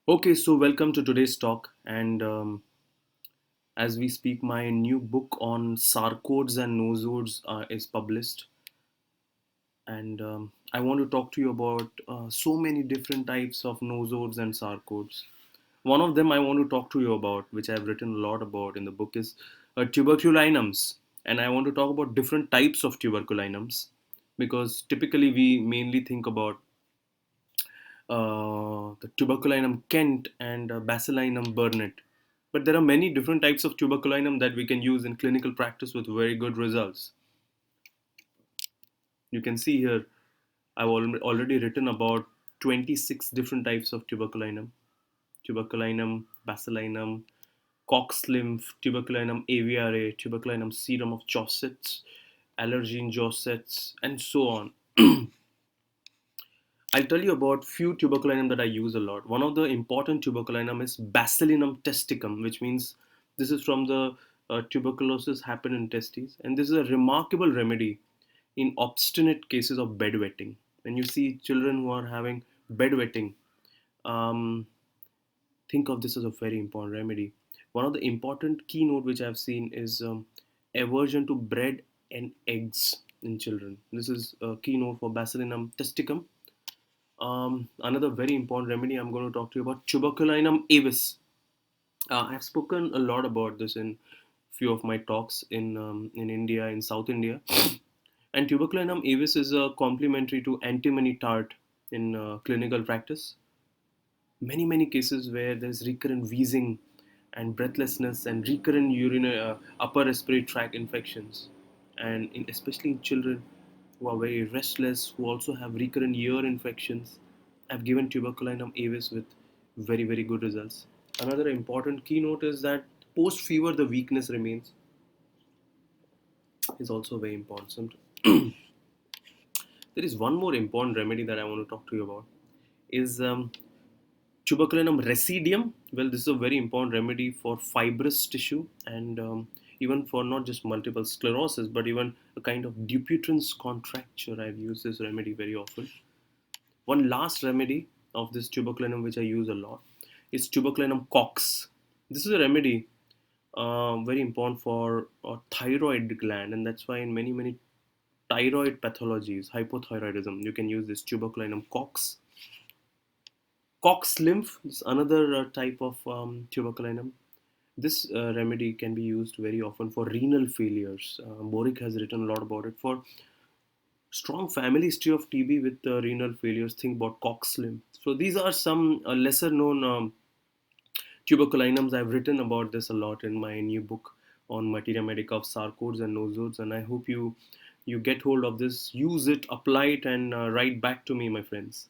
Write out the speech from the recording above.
Okay, so welcome to today's talk. And as we speak, my new book on Sarcodes and Nosodes is published. And I want to talk to you about so many different types of nosodes and sarcodes. One of them I want to talk to you about, which I've written a lot about in the book, is tuberculinums. And I want to talk about different types of tuberculinums because typically we mainly think about the Tuberculinum Kent and Bacillinum burnet. But there are many different types of tuberculinum that we can use in clinical practice with very good results. You can see here, I've already written about 26 different types of tuberculinum. Tuberculinum, Bacillinum, Cox lymph, Tuberculinum aviare, Tuberculinum serum of Joset's, Allergene Joset's, and so on. I'll tell you about few tuberculinum that I use a lot. One of the important tuberculinum is Bacillinum testicum, which means this is from the tuberculosis happen in testes, and this is a remarkable remedy in obstinate cases of bedwetting. When you see children who are having bedwetting, um, think of this as a very important remedy. One of the important keynote which I've seen is aversion to bread and eggs in children. This is a keynote for Bacillinum testicum. Another very important remedy I'm going to talk to you about, Tuberculinum avis. I've spoken a lot about this in few of my talks in India, in South India. And Tuberculinum avis is a complementary to antimony tart in clinical practice. Many cases where there's recurrent wheezing and breathlessness and recurrent urinary upper respiratory tract infections, and especially in children who are very restless, who also have recurrent ear infections. I've given Tuberculinum avis with very good results. Another important keynote is that post fever the weakness remains is also very important. There is one more important remedy that I want to talk to you about is Tuberculinum residium. Well, this is a very important remedy for fibrous tissue and even for not just multiple sclerosis, but even a kind of Dupuytren's contracture. I've used this remedy very often. One last remedy of this tuberculinum, which I use a lot, is Tuberculinum cox. This is a remedy very important for thyroid gland, and that's why in many thyroid pathologies, hypothyroidism, you can use this Tuberculinum cox. Cox lymph is another type of tuberculinum. This remedy can be used very often for renal failures. Boric has written a lot about it. For strong family history of TB with renal failures, think about Cox lymph. So these are some lesser known tuberculinums. I've written about this a lot in my new book on Materia Medica of Sarcodes and Nosodes, and I hope you get hold of this, use it, apply it, and write back to me, my friends.